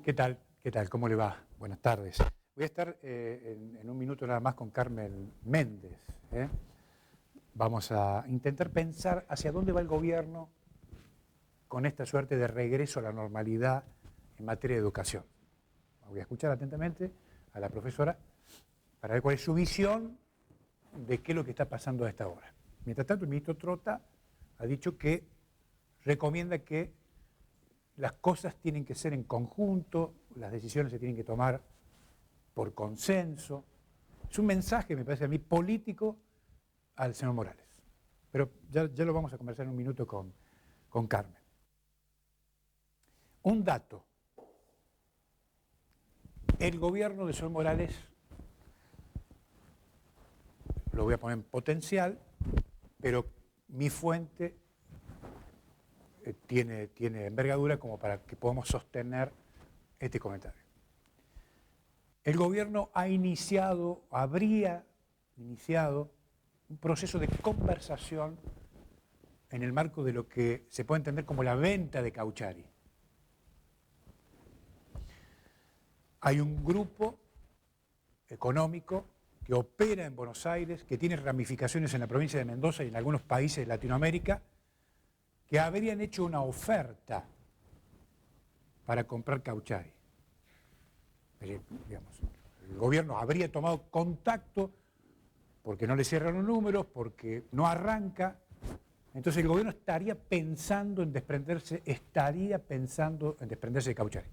¿Qué tal? ¿Qué tal? ¿Cómo le va? Buenas tardes. Voy a estar en un minuto nada más con Carmen Méndez. Vamos a intentar pensar hacia dónde va el gobierno con esta suerte de regreso a la normalidad en materia de educación. Voy a escuchar atentamente a la profesora para ver cuál es su visión de qué es lo que está pasando a esta hora. Mientras tanto, el ministro Trota ha dicho que recomienda que las cosas tienen que ser en conjunto, las decisiones se tienen que tomar por consenso. Es un mensaje, me parece a mí, político al señor Morales. Pero ya lo vamos a conversar en un minuto con Carmen. Un dato. El gobierno del señor Morales, lo voy a poner en potencial, pero mi fuente tiene envergadura como para que podamos sostener este comentario. El gobierno habría iniciado un proceso de conversación en el marco de lo que se puede entender como la venta de Cauchari. Hay un grupo económico que opera en Buenos Aires, que tiene ramificaciones en la provincia de Mendoza y en algunos países de Latinoamérica, que habrían hecho una oferta para comprar Cauchari. Digamos, el gobierno habría tomado contacto porque no le cierran los números, porque no arranca. Entonces el gobierno estaría pensando en desprenderse de Cauchari.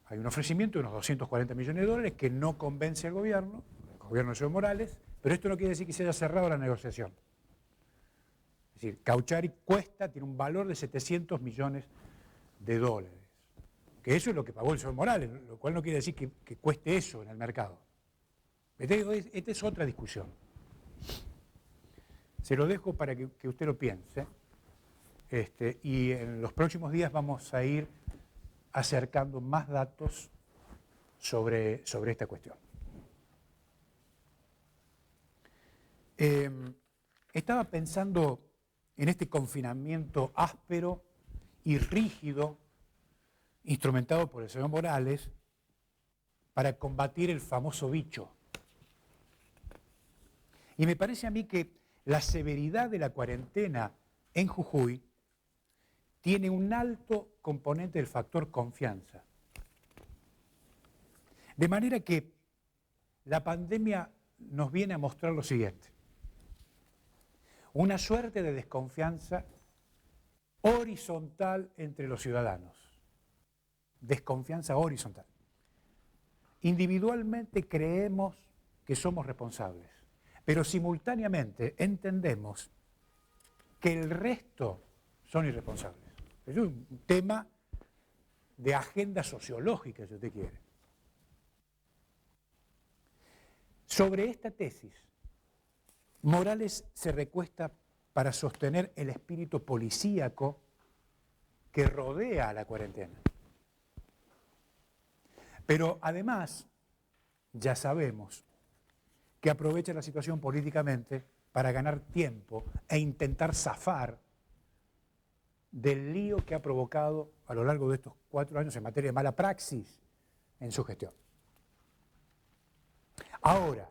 Hay un ofrecimiento de unos 240 millones de dólares que no convence al gobierno del señor Morales, pero esto no quiere decir que se haya cerrado la negociación. Es decir, Cauchari tiene un valor de 700 millones de dólares. Que eso es lo que pagó el señor Morales, lo cual no quiere decir que cueste eso en el mercado. Esta es otra discusión. Se lo dejo para que usted lo piense. Y en los próximos días vamos a ir acercando más datos sobre esta cuestión. Estaba pensando en este confinamiento áspero y rígido instrumentado por el señor Morales para combatir el famoso bicho. Y me parece a mí que la severidad de la cuarentena en Jujuy tiene un alto componente del factor confianza. De manera que la pandemia nos viene a mostrar lo siguiente: una suerte de desconfianza horizontal entre los ciudadanos. Desconfianza horizontal. Individualmente creemos que somos responsables, pero simultáneamente entendemos que el resto son irresponsables. Es un tema de agenda sociológica, si usted quiere. Sobre esta tesis, Morales se recuesta para sostener el espíritu policíaco que rodea a la cuarentena. Pero además, ya sabemos que aprovecha la situación políticamente para ganar tiempo e intentar zafar del lío que ha provocado a lo largo de estos 4 años en materia de mala praxis en su gestión. Ahora,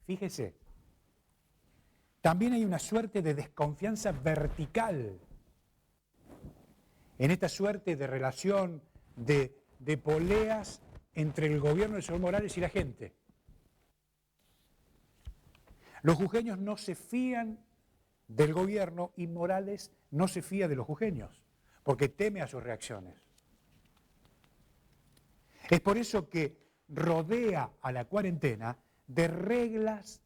fíjese, también hay una suerte de desconfianza vertical en esta suerte de relación de poleas entre el gobierno del señor Morales y la gente. Los jujeños no se fían del gobierno y Morales no se fía de los jujeños, porque teme a sus reacciones. Es por eso que rodea a la cuarentena de reglas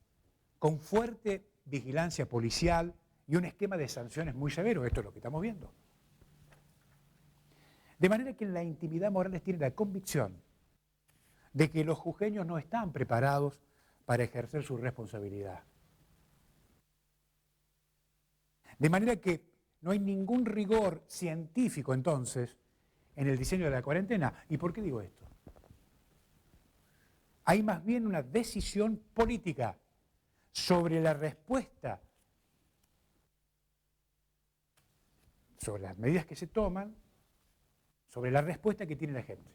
con fuerte vigilancia policial y un esquema de sanciones muy severo. Esto es lo que estamos viendo. De manera que en la intimidad Morales tiene la convicción de que los jujeños no están preparados para ejercer su responsabilidad. De manera que no hay ningún rigor científico entonces en el diseño de la cuarentena. ¿Y por qué digo esto? Hay más bien una decisión política sobre la respuesta, sobre las medidas que se toman, sobre la respuesta que tiene la gente.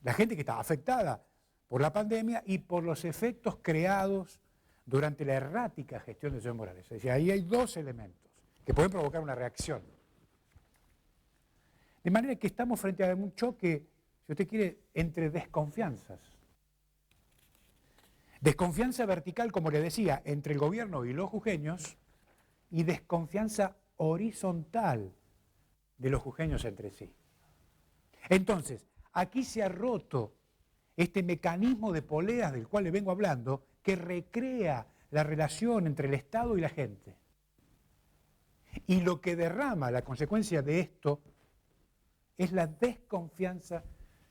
La gente que está afectada por la pandemia y por los efectos creados durante la errática gestión de Evo Morales. Es decir, ahí hay dos elementos que pueden provocar una reacción. De manera que estamos frente a un choque, si usted quiere, entre desconfianzas. Desconfianza vertical, como le decía, entre el gobierno y los jujeños, y desconfianza horizontal de los jujeños entre sí. Entonces, aquí se ha roto este mecanismo de poleas del cual le vengo hablando, que recrea la relación entre el Estado y la gente. Y lo que derrama la consecuencia de esto es la desconfianza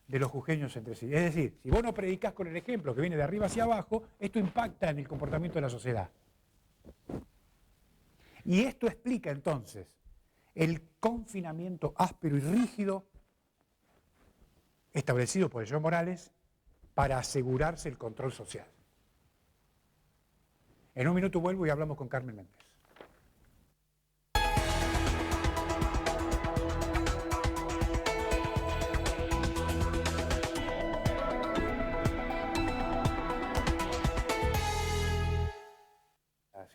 de los jujeños entre sí. Es decir, si vos no predicás con el ejemplo que viene de arriba hacia abajo, esto impacta en el comportamiento de la sociedad. Y esto explica entonces el confinamiento áspero y rígido establecido por Evo Morales para asegurarse el control social. En un minuto vuelvo y hablamos con Carmen Méndez.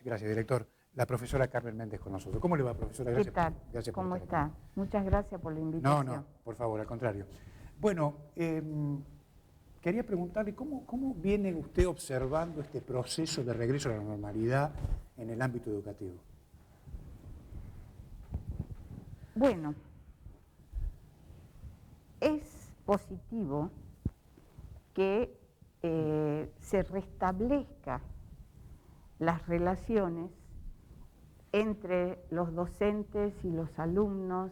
Gracias, director. La profesora Carmen Méndez con nosotros. ¿Cómo le va, profesora? Gracias. ¿Qué tal? Gracias ¿Cómo está? Muchas gracias por la invitación. No, por favor, al contrario. Bueno, quería preguntarle, ¿cómo viene usted observando este proceso de regreso a la normalidad en el ámbito educativo? Bueno, es positivo que se restablezca las relaciones entre los docentes y los alumnos,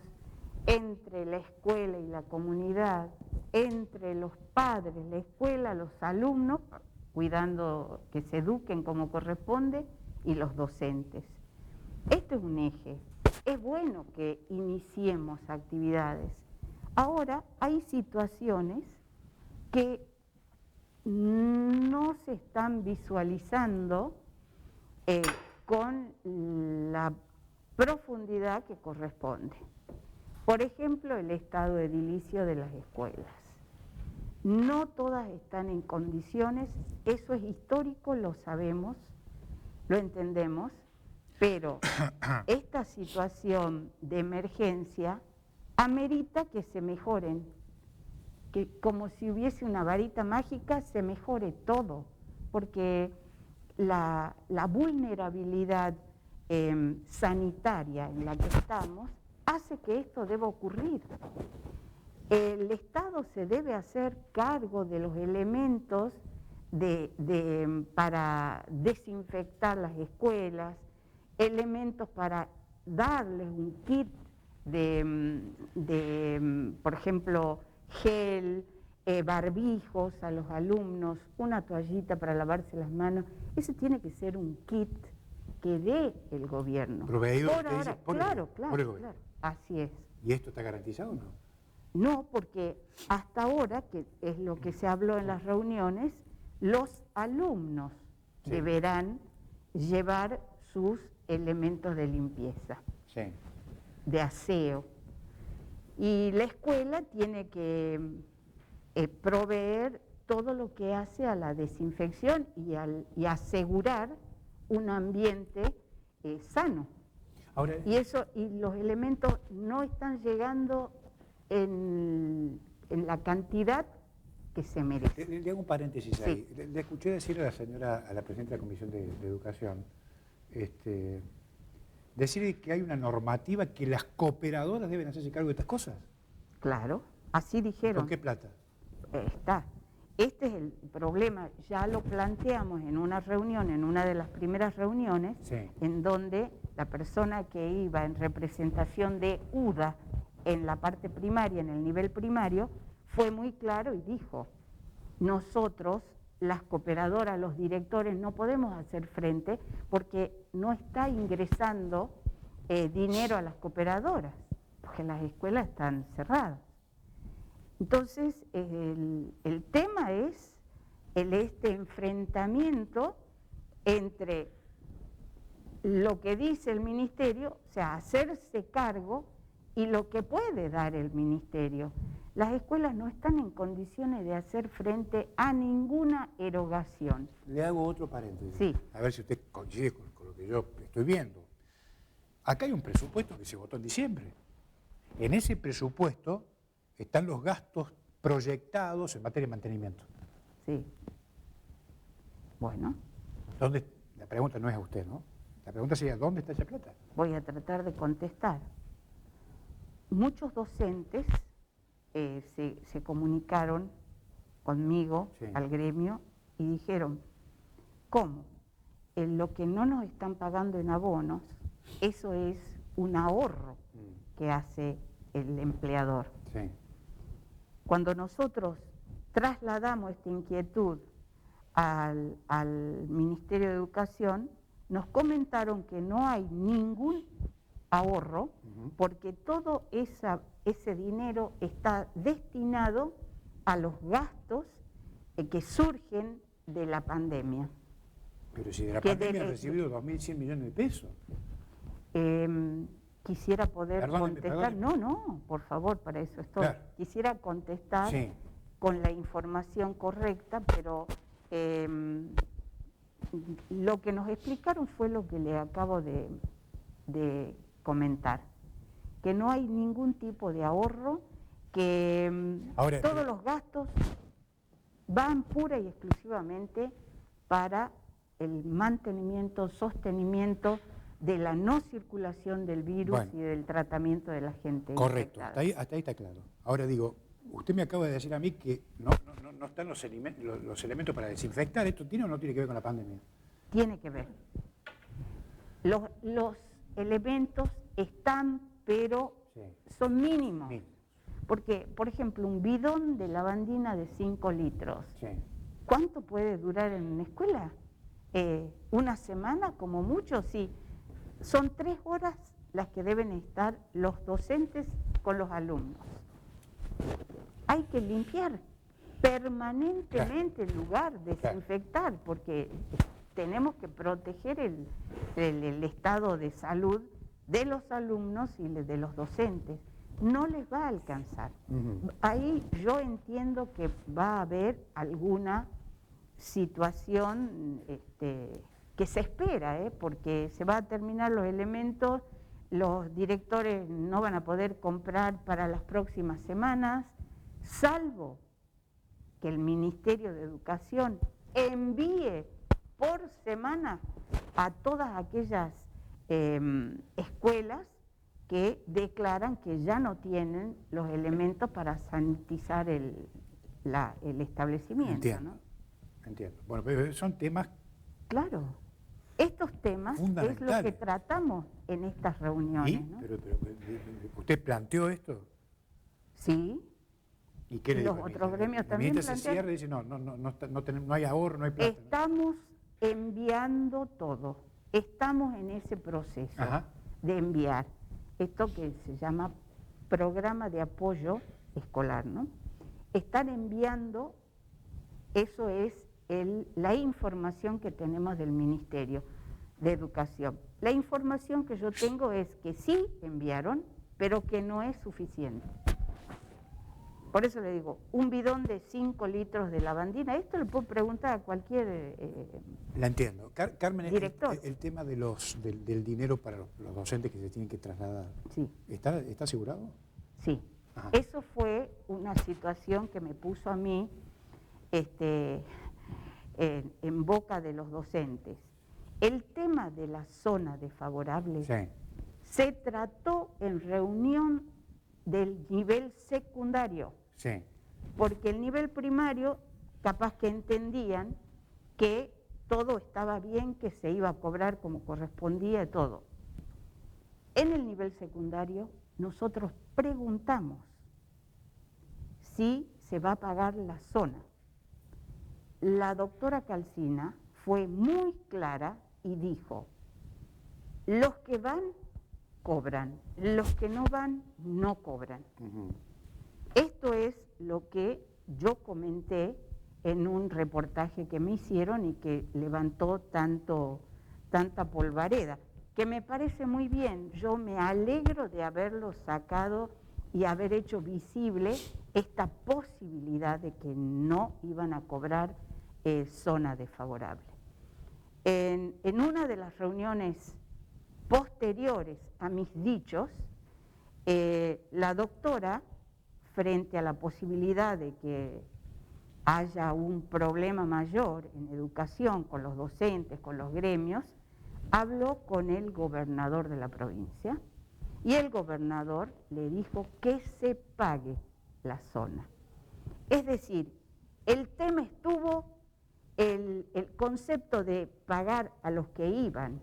entre la escuela y la comunidad, entre los padres, la escuela, los alumnos, cuidando que se eduquen como corresponde, y los docentes. Esto es un eje. Es bueno que iniciemos actividades. Ahora hay situaciones que no se están visualizando con la profundidad que corresponde. Por ejemplo, el estado edilicio de las escuelas. No todas están en condiciones, eso es histórico, lo sabemos, lo entendemos, pero esta situación de emergencia amerita que se mejoren, que como si hubiese una varita mágica se mejore todo, porque la vulnerabilidad sanitaria en la que estamos hace que esto deba ocurrir. El Estado se debe hacer cargo de los elementos para desinfectar las escuelas, elementos para darles un kit por ejemplo, gel, barbijos a los alumnos, una toallita para lavarse las manos. Ese tiene que ser un kit que dé el gobierno. Proveído, por ahora, claro, así es. ¿Y esto está garantizado o no? No, porque hasta ahora, que es lo que se habló en las reuniones, los alumnos deberán llevar sus elementos de limpieza, de aseo. Y la escuela tiene que proveer todo lo que hace a la desinfección y asegurar un ambiente sano. Ahora, y los elementos no están llegando en la cantidad que se merece. Le hago un paréntesis ahí. Le escuché decir a la presidenta de la Comisión de Educación, decir que hay una normativa que las cooperadoras deben hacerse cargo de estas cosas. Claro, así dijeron. ¿Con qué plata? Está. Este es el problema, ya lo planteamos en una reunión, en una de las primeras reuniones, en donde la persona que iba en representación de UDA en la parte primaria, en el nivel primario, fue muy claro y dijo, nosotros, las cooperadoras, los directores, no podemos hacer frente porque no está ingresando dinero a las cooperadoras, porque las escuelas están cerradas. Entonces, el tema es este enfrentamiento entre lo que dice el ministerio, o sea, hacerse cargo y lo que puede dar el ministerio. Las escuelas no están en condiciones de hacer frente a ninguna erogación. Le hago otro paréntesis, sí. A ver si usted coincide con lo que yo estoy viendo. Acá hay un presupuesto que se votó en diciembre. En ese presupuesto están los gastos proyectados en materia de mantenimiento. Sí. Bueno. La pregunta no es a usted, ¿no? La pregunta sería, ¿dónde está esa plata? Voy a tratar de contestar. Muchos docentes se comunicaron conmigo, sí, al gremio, y dijeron, ¿cómo? Lo que no nos están pagando en abonos, eso es un ahorro que hace el empleador. Sí. Cuando nosotros trasladamos esta inquietud al Ministerio de Educación, nos comentaron que no hay ningún ahorro, porque todo ese dinero está destinado a los gastos que surgen de la pandemia. Pero si de la pandemia han recibido 2.100 millones de pesos. Quisiera poder contestar. No, por favor, para eso estoy. Claro. Quisiera contestar, sí, con la información correcta, pero lo que nos explicaron fue lo que le acabo de comentar, que no hay ningún tipo de ahorro, que ahora, todos los gastos van pura y exclusivamente para el mantenimiento, sostenimiento de la no circulación del virus, bueno, y del tratamiento de la gente. Correcto, hasta ahí está claro. Ahora digo, usted me acaba de decir a mí que no están los elementos para desinfectar. ¿Esto tiene o no tiene que ver con la pandemia? Tiene que ver. Los elementos están, pero sí, son mínimos. Porque, por ejemplo, un bidón de lavandina de 5 litros, sí, ¿cuánto puede durar en una escuela? ¿Una semana como mucho? Sí. Son 3 horas las que deben estar los docentes con los alumnos. Hay que limpiar permanentemente el lugar, desinfectar, porque tenemos que proteger el estado de salud de los alumnos y de los docentes. No les va a alcanzar. Ahí yo entiendo que va a haber alguna situación que se espera, porque se va a terminar los elementos, los directores no van a poder comprar para las próximas semanas, salvo que el Ministerio de Educación envíe por semana a todas aquellas escuelas que declaran que ya no tienen los elementos para sanitizar el establecimiento. Entiendo, ¿no? Entiendo. Bueno, pero son temas... Claro, estos temas es lo que tratamos en estas reuniones. ¿No? Pero, ¿usted planteó esto? Sí. ¿Y qué le dijo? Los otros gremios también plantearon. Se cierra y dice, no hay ahorro, no hay plata. Estamos enviando todo. Estamos en ese proceso, ajá, de enviar. Esto que se llama programa de apoyo escolar, ¿no? Están enviando, eso es la información que tenemos del Ministerio de Educación. La información que yo tengo es que sí enviaron, pero que no es suficiente. Por eso le digo, un bidón de 5 litros de lavandina, esto le puedo preguntar a cualquier la entiendo. Carmen, director. El tema del dinero para los docentes que se tienen que trasladar, sí, ¿está asegurado? Sí. Ajá. Eso fue una situación que me puso a mí en boca de los docentes. El tema de la zona desfavorable, sí, se trató en reunión del nivel secundario. Sí. Porque el nivel primario, capaz que entendían que todo estaba bien, que se iba a cobrar como correspondía y todo. En el nivel secundario, nosotros preguntamos si se va a pagar la zona. La doctora Calcina fue muy clara y dijo, los que van, cobran, los que no van, no cobran. Esto es lo que yo comenté en un reportaje que me hicieron y que levantó tanta polvareda. que me parece muy bien. Yo me alegro de haberlo sacado y haber hecho visible esta posibilidad de que no iban a cobrar zona desfavorable. En una de las reuniones posteriores a mis dichos, la doctora, frente a la posibilidad de que haya un problema mayor en educación con los docentes, con los gremios, habló con el gobernador de la provincia y el gobernador le dijo que se pague la zona. Es decir, el tema estuvo, el concepto de pagar a los que iban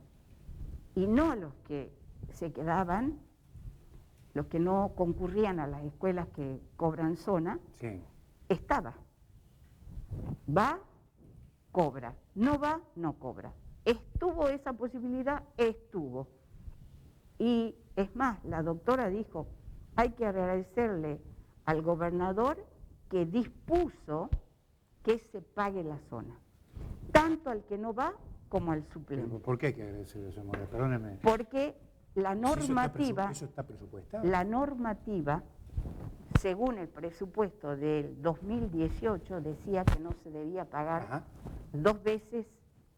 y no a los que se quedaban, los que no concurrían a las escuelas que cobran zona, sí, estaba. Va, cobra. No va, no cobra. ¿Estuvo esa posibilidad? Estuvo. Y es más, la doctora dijo, hay que agradecerle al gobernador que dispuso que se pague la zona, tanto al que no va como al suplente. ¿Por qué hay que agradecerle eso, Moria? Perdóneme. Porque la normativa, ¿Eso está presupuestado? La normativa, según el presupuesto del 2018, decía que no se debía pagar 2 veces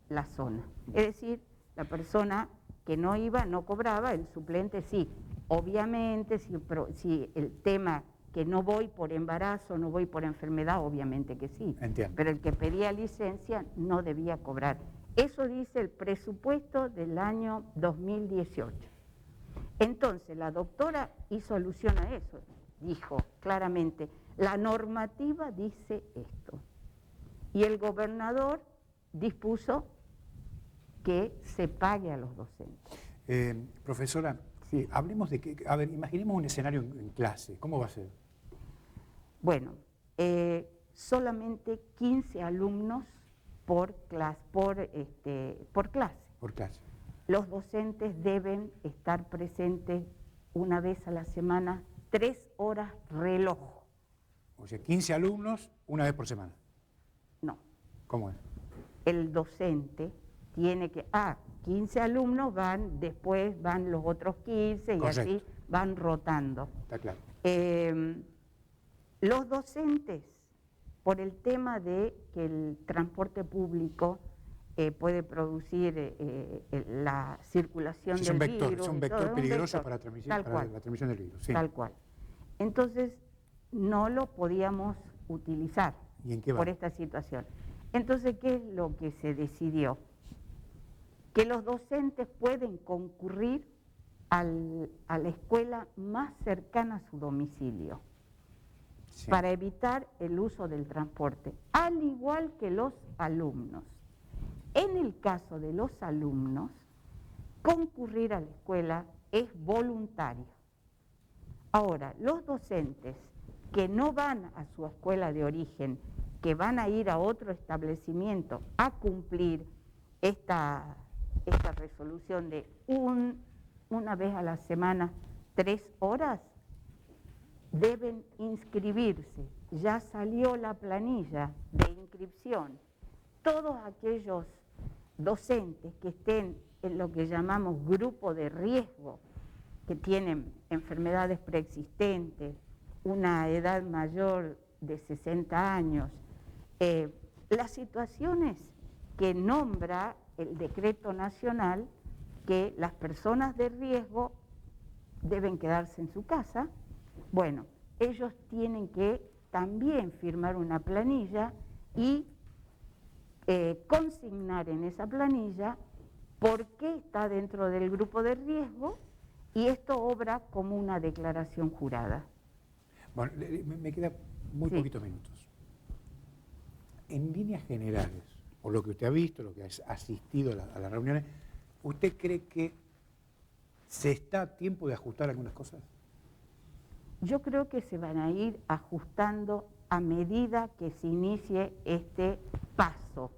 la zona. Es decir, la persona que no iba no cobraba, el suplente sí. Obviamente, si el tema que no voy por embarazo, no voy por enfermedad, obviamente que sí. Entiendo. Pero el que pedía licencia no debía cobrar. Eso dice el presupuesto del año 2018. Entonces, la doctora hizo alusión a eso. Dijo claramente, la normativa dice esto. Y el gobernador dispuso que se pague a los docentes. Profesora, sí, hablemos de que, a ver, imaginemos un escenario en clase, ¿cómo va a ser? Bueno, solamente 15 alumnos por clase. Por clase. Los docentes deben estar presentes una vez a la semana, 3 horas reloj. O sea, 15 alumnos una vez por semana. No. ¿Cómo es? El docente tiene que... 15 alumnos después van los otros 15 y correcto, así van rotando. Está claro. Los docentes, por el tema de que el transporte público puede producir la circulación del virus. Es un vector peligroso para la transmisión del virus. Sí. Tal cual. Entonces, no lo podíamos utilizar. ¿Y en qué va? Por esta situación. Entonces, ¿qué es lo que se decidió? Que los docentes pueden concurrir a la escuela más cercana a su domicilio, sí, para evitar el uso del transporte, al igual que los alumnos. En el caso de los alumnos, concurrir a la escuela es voluntario. Ahora, los docentes que no van a su escuela de origen, que van a ir a otro establecimiento a cumplir esta resolución de una vez a la semana, 3 horas, deben inscribirse. Ya salió la planilla de inscripción. Todos aquellos docentes que estén en lo que llamamos grupo de riesgo, que tienen enfermedades preexistentes, una edad mayor de 60 años, las situaciones que nombra el decreto nacional, que las personas de riesgo deben quedarse en su casa. Bueno, ellos tienen que también firmar una planilla y consignar en esa planilla por qué está dentro del grupo de riesgo, y esto obra como una declaración jurada. Bueno, me quedan muy poquitos minutos. En líneas generales, por lo que usted ha visto, lo que ha asistido a las reuniones, ¿usted cree que se está a tiempo de ajustar algunas cosas? Yo creo que se van a ir ajustando a medida que se inicie este paso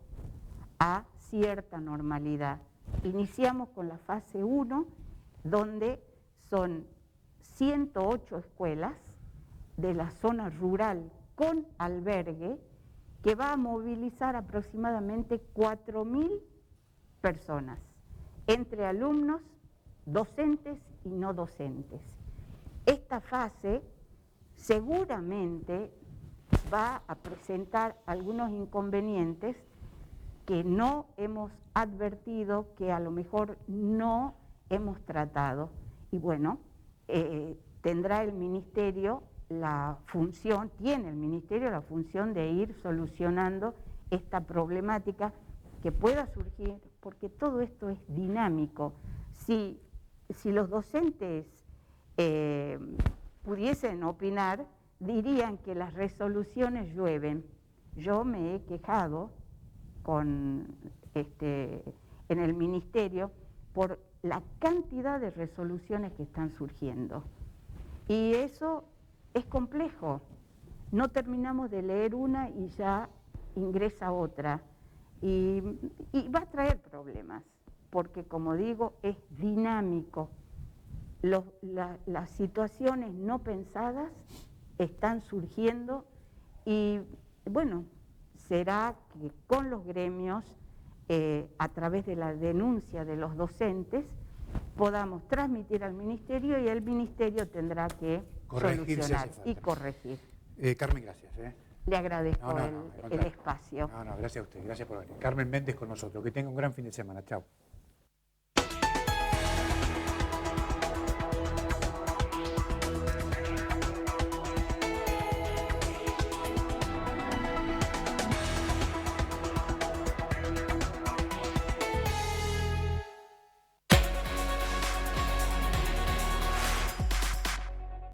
a cierta normalidad. Iniciamos con la fase 1, donde son 108 escuelas de la zona rural con albergue, que va a movilizar aproximadamente 4.000 personas, entre alumnos docentes y no docentes. Esta fase seguramente va a presentar algunos inconvenientes que no hemos advertido, que a lo mejor no hemos tratado. Y bueno, tendrá el Ministerio la función, tiene el Ministerio la función de ir solucionando esta problemática que pueda surgir, porque todo esto es dinámico. Si los docentes pudiesen opinar, dirían que las resoluciones llueven. Yo me he quejado en el Ministerio por la cantidad de resoluciones que están surgiendo. Y eso es complejo. No terminamos de leer una y ya ingresa otra. Y va a traer problemas, porque como digo, es dinámico. Las situaciones no pensadas están surgiendo y bueno, será que con los gremios, a través de la denuncia de los docentes, podamos transmitir al Ministerio y el Ministerio tendrá que solucionar y corregir. Carmen, gracias. Le agradezco el espacio. Gracias a usted, gracias por venir. Carmen Méndez con nosotros. Que tenga un gran fin de semana. Chao.